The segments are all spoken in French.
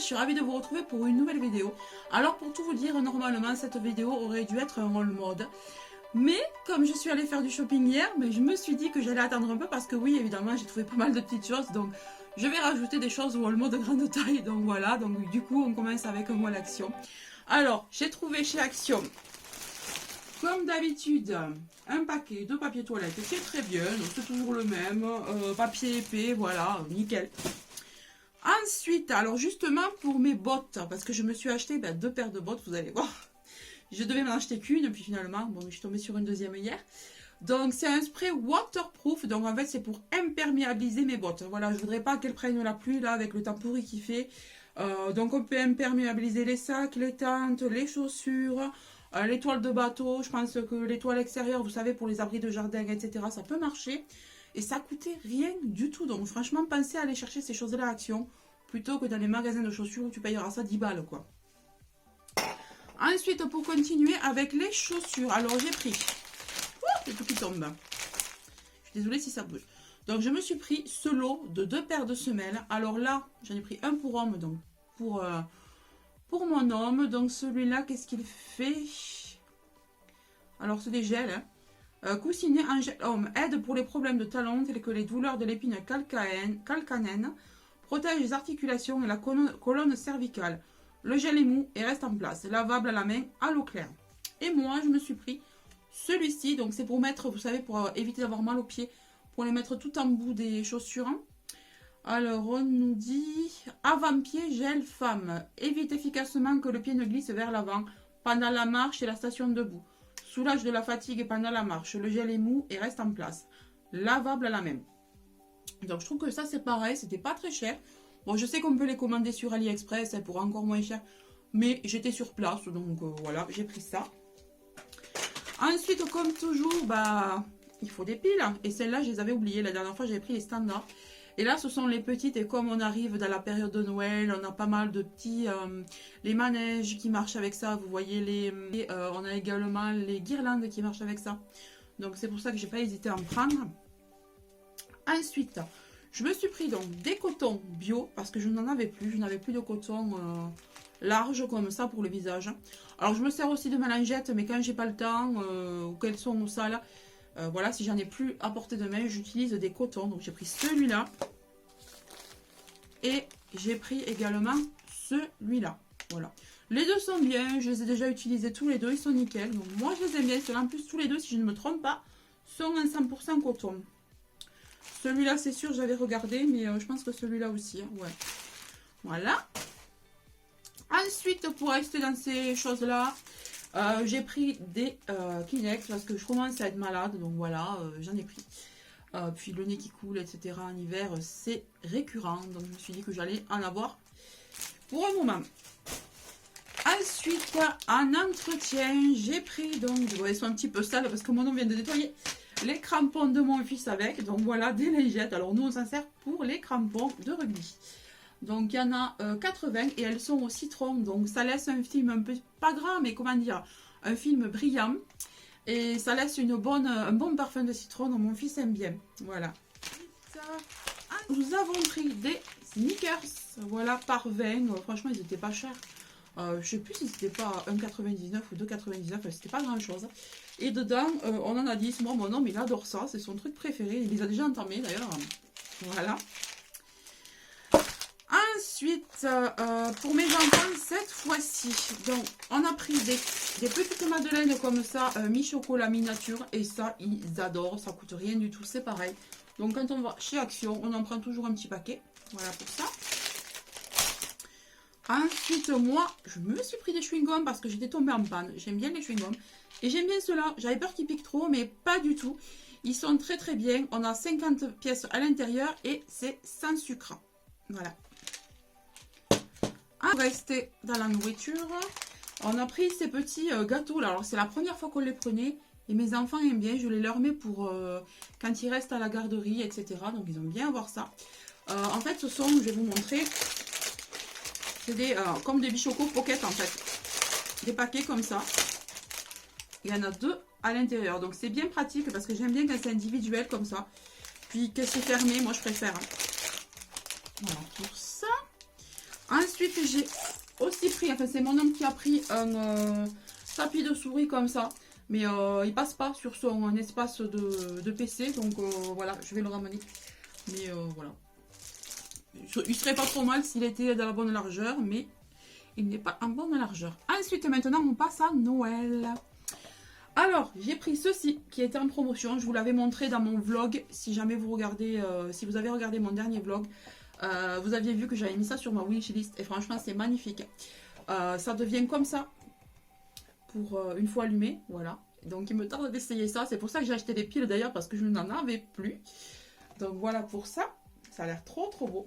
je suis ravie de vous retrouver pour une nouvelle vidéo. Alors pour tout vous dire, normalement cette vidéo aurait dû être un haul mode. Mais comme je suis allée faire du shopping hier, mais je me suis dit que j'allais attendre un peu parce que oui, évidemment, j'ai trouvé pas mal de petites choses. Donc je vais rajouter des choses au haul mode de grande taille. Donc voilà, donc du coup on commence avec un haul Action. Alors, j'ai trouvé chez Action, comme d'habitude, un paquet de papier toilette qui est très bien, donc c'est toujours le même, papier épais, voilà, nickel. Ensuite, alors justement pour mes bottes, parce que je me suis acheté deux paires de bottes, vous allez voir. Je devais m'en acheter qu'une, puis finalement, bon, je suis tombée sur une deuxième hier. Donc c'est un spray waterproof, donc en fait c'est pour imperméabiliser mes bottes. Voilà, je voudrais pas qu'elles prennent la pluie là avec le temps pourri qu'il fait. Donc on peut imperméabiliser les sacs, les tentes, les chaussures, les toiles de bateau. Je pense que les toiles extérieures, vous savez, pour les abris de jardin, etc. ça peut marcher. Et ça coûtait rien du tout. Donc franchement, pensez à aller chercher ces choses-là à Action plutôt que dans les magasins de chaussures où tu payeras ça 10 balles quoi. Ensuite, pour continuer avec les chaussures, alors j'ai pris... c'est tout qui tombe. Je suis désolée si ça bouge. Donc je me suis pris ce lot de 2 paires de semelles. Alors là, j'en ai pris un pour homme, donc pour mon homme. Donc celui-là, qu'est-ce qu'il fait? Alors c'est des gels, hein. Coussinet en gel homme aide pour les problèmes de talons tels que les douleurs de l'épine calcanéenne, protège les articulations et la colonne cervicale. Le gel est mou et reste en place, lavable à la main à l'eau claire. Et moi je me suis pris celui-ci, donc c'est pour mettre, vous savez, pour éviter d'avoir mal aux pieds, pour les mettre tout en bout des chaussures. Alors on nous dit avant-pied gel femme, évite efficacement que le pied ne glisse vers l'avant pendant la marche et la station debout. Soulage de la fatigue pendant la marche. Le gel est mou et reste en place. Lavable à la main. Donc je trouve que ça c'est pareil. C'était pas très cher. Bon, je sais qu'on peut les commander sur AliExpress pour encore moins cher. Mais j'étais sur place. Donc voilà, j'ai pris ça. Ensuite, comme toujours, il faut des piles. Et celles-là, je les avais oubliées. La dernière fois, j'avais pris les standards. Et là, ce sont les petites. Et comme on arrive dans la période de Noël, on a pas mal de petits... les manèges qui marchent avec ça. Vous voyez, on a également les guirlandes qui marchent avec ça. Donc, c'est pour ça que j'ai pas hésité à en prendre. Ensuite, je me suis pris donc des cotons bio. Parce que je n'en avais plus. Je n'avais plus de coton large comme ça pour le visage. Alors, je me sers aussi de ma lingette. Mais quand j'ai pas le temps ou qu'elles sont sales... voilà, si j'en ai plus à portée de main, j'utilise des cotons. Donc j'ai pris celui-là. Et j'ai pris également celui-là. Voilà. Les deux sont bien. Je les ai déjà utilisés tous les deux. Ils sont nickel. Donc moi je les aime bien. Ceux-là en plus tous les deux, si je ne me trompe pas, sont en 100% coton. Celui-là c'est sûr, j'avais regardé. Mais je pense que celui-là aussi. Hein, ouais. Voilà. Ensuite, pour rester dans ces choses-là... j'ai pris des Kleenex parce que je commence à être malade, donc voilà, j'en ai pris. Puis le nez qui coule, etc. en hiver, c'est récurrent, donc je me suis dit que j'allais en avoir pour un moment. Ensuite, en entretien, j'ai pris, donc, ils sont un petit peu sales parce que mon homme vient de nettoyer les crampons de mon fils avec, donc voilà, des lingettes. Alors nous, on s'en sert pour les crampons de rugby. Donc il y en a 80 et elles sont au citron. Donc ça laisse un film un peu, pas gras, mais comment dire, un film brillant. Et ça laisse un bon parfum de citron. Donc mon fils aime bien. Voilà. Nous avons pris des sneakers. Voilà, par 20. Franchement, ils n'étaient pas chers. Je sais plus si c'était pas 1,99 ou 2,99. C'était pas grand chose. Et dedans, on en a 10. Moi, mon homme, il adore ça. C'est son truc préféré. Il les a déjà entamés d'ailleurs. Voilà. Ensuite, pour mes enfants, cette fois-ci, donc on a pris des petites madeleines comme ça, mi-chocolat, mi-nature, et ça, ils adorent, ça coûte rien du tout, c'est pareil. Donc quand on va chez Action, on en prend toujours un petit paquet, voilà pour ça. Ensuite, moi, je me suis pris des chewing-gums parce que j'étais tombée en panne, j'aime bien les chewing-gums, et j'aime bien ceux-là, j'avais peur qu'ils piquent trop, mais pas du tout. Ils sont très très bien, on a 50 pièces à l'intérieur, et c'est sans sucre, voilà. On va rester dans la nourriture. On a pris ces petits gâteaux là. Alors c'est la première fois qu'on les prenait. Et mes enfants aiment bien. Je les leur mets pour quand ils restent à la garderie, etc. Donc ils aiment bien avoir ça. En fait ce sont, je vais vous montrer. C'est des comme des bichocos pocket en fait. Des paquets comme ça. Il y en a 2 à l'intérieur. Donc c'est bien pratique parce que j'aime bien quand c'est individuel comme ça. Puis que c'est fermé, moi je préfère. Voilà pour ça. Ensuite, j'ai aussi pris, enfin c'est mon homme qui a pris un tapis de souris comme ça. Mais il passe pas sur son espace de PC. Donc voilà, je vais le ramener. Mais voilà. Il serait pas trop mal s'il était de la bonne largeur. Mais il n'est pas en bonne largeur. Ensuite, maintenant, on passe à Noël. Alors, j'ai pris ceci qui était en promotion. Je vous l'avais montré dans mon vlog. Si jamais vous regardez, si vous avez regardé mon dernier vlog, vous aviez vu que j'avais mis ça sur ma wishlist. Et franchement, c'est magnifique. Ça devient comme ça pour une fois allumé. Voilà. Donc, il me tarde d'essayer ça. C'est pour ça que j'ai acheté des piles d'ailleurs parce que je n'en avais plus. Donc, voilà pour ça. Ça a l'air trop trop beau.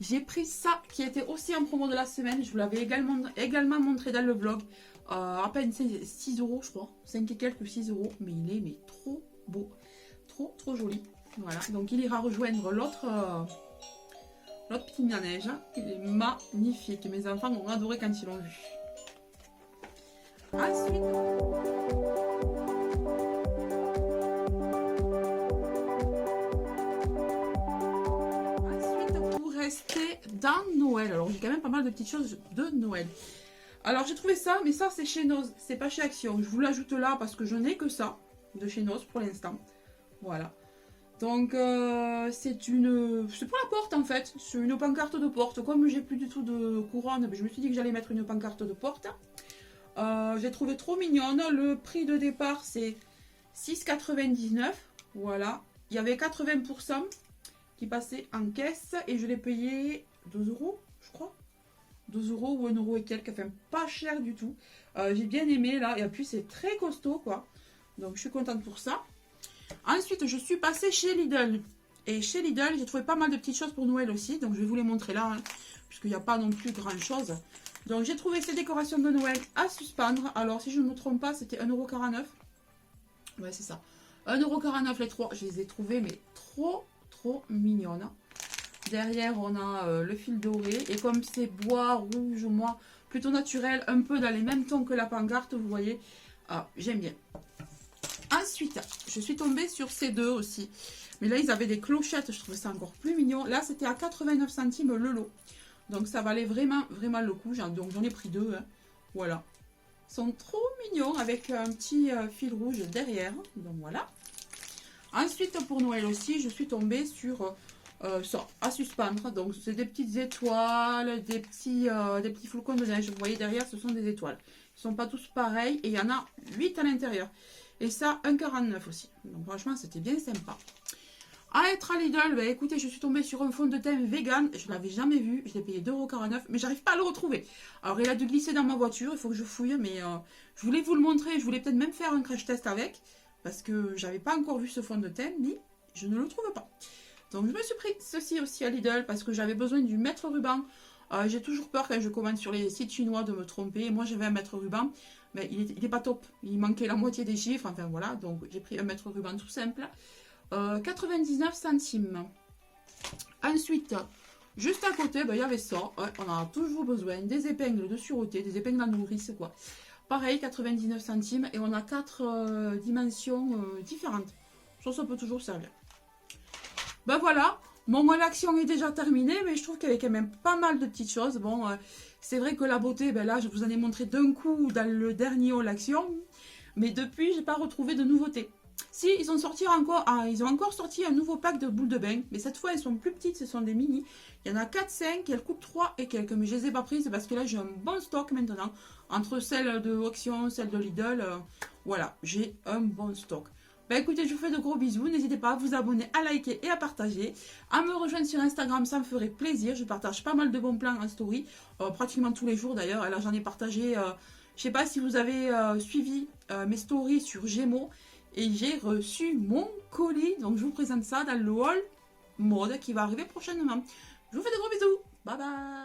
J'ai pris ça qui était aussi en promo de la semaine. Je vous l'avais également montré dans le vlog. À peine 6 euros, je crois. 5 et quelques, 6 euros. Mais il est trop beau. Trop, trop joli. Voilà. Donc, il ira rejoindre l'autre petit manège. Il est magnifique. Mes enfants ont adoré quand ils l'ont vu. Ensuite... rester dans Noël. Alors j'ai quand même pas mal de petites choses de Noël. Alors j'ai trouvé ça, mais ça c'est chez Noz, c'est pas chez Action. Je vous l'ajoute là parce que je n'ai que ça de chez Noz pour l'instant. Voilà. Donc c'est pour la porte en fait. C'est une pancarte de porte. Comme j'ai plus du tout de couronne, je me suis dit que j'allais mettre une pancarte de porte. J'ai trouvé trop mignonne. Le prix de départ c'est 6,99. Voilà. Il y avait 80% qui passait en caisse et je l'ai payé 2 euros, je crois. 2 euros ou 1 euro et quelques, enfin pas cher du tout. J'ai bien aimé là, et puis c'est très costaud quoi. Donc je suis contente pour ça. Ensuite, je suis passée chez Lidl. Et chez Lidl, j'ai trouvé pas mal de petites choses pour Noël aussi. Donc je vais vous les montrer là, hein, puisqu'il n'y a pas non plus grand chose. Donc j'ai trouvé ces décorations de Noël à suspendre. Alors si je ne me trompe pas, c'était 1,49 €. Ouais, c'est ça. 1,49 € les trois. Je les ai trouvées, mais trop mignonne. Derrière on a le fil doré et comme c'est bois rouge, moi plutôt naturel, un peu dans les mêmes tons que la pancarte, vous voyez, j'aime bien. Ensuite je suis tombée sur ces deux aussi, mais là ils avaient des clochettes, je trouvais ça encore plus mignon. Là c'était à 89 centimes le lot, donc ça valait vraiment le coup. Donc j'en ai pris deux, hein. Voilà, ils sont trop mignons avec un petit fil rouge derrière, donc voilà. Ensuite, pour Noël aussi, je suis tombée sur ça, à suspendre. Donc, c'est des petites étoiles, des petits flocons de neige. Vous voyez, derrière, ce sont des étoiles. Ils ne sont pas tous pareils. Et il y en a 8 à l'intérieur. Et ça, 1,49 € aussi. Donc, franchement, c'était bien sympa. À être à Lidl, bah, écoutez, je suis tombée sur un fond de teint vegan. Je ne l'avais jamais vu. Je l'ai payé 2,49 €. Mais j'arrive pas à le retrouver. Alors, il a dû glisser dans ma voiture. Il faut que je fouille. Mais je voulais vous le montrer. Je voulais peut-être même faire un crash test avec. Parce que j'avais pas encore vu ce fond de teint, mais je ne le trouve pas. Donc je me suis pris ceci aussi à Lidl parce que j'avais besoin du mètre ruban. J'ai toujours peur quand je commande sur les sites chinois de me tromper. Moi j'avais un mètre ruban, mais il est pas top. Il manquait la moitié des chiffres, enfin voilà. Donc j'ai pris un mètre ruban tout simple. 99 centimes. Ensuite, juste à côté, il y avait ça. Ouais, on a toujours besoin des épingles de sûreté, des épingles à nourrice quoi. Pareil, 99 centimes et on a 4 dimensions différentes. Ça peut toujours servir. Ben voilà, mon mois d'action est déjà terminé, mais je trouve qu'il y avait quand même pas mal de petites choses. Bon, c'est vrai que la beauté, ben là, je vous en ai montré d'un coup dans le dernier haul action, mais depuis, j'ai pas retrouvé de nouveautés. Si, ils ont encore sorti un nouveau pack de boules de bain, mais cette fois, elles sont plus petites, ce sont des mini. Il y en a 4-5, elles coûtent 3 et quelques, mais je les ai pas prises parce que là, j'ai un bon stock maintenant. Entre celles de Action, celles de Lidl, voilà, j'ai un bon stock. Bah écoutez, je vous fais de gros bisous. N'hésitez pas à vous abonner, à liker et à partager. À me rejoindre sur Instagram, ça me ferait plaisir. Je partage pas mal de bons plans en story. Pratiquement tous les jours d'ailleurs. Alors j'en ai partagé, je sais pas si vous avez suivi mes stories sur Gémeaux. Et j'ai reçu mon colis. Donc je vous présente ça dans le haul mode qui va arriver prochainement. Je vous fais de gros bisous. Bye bye.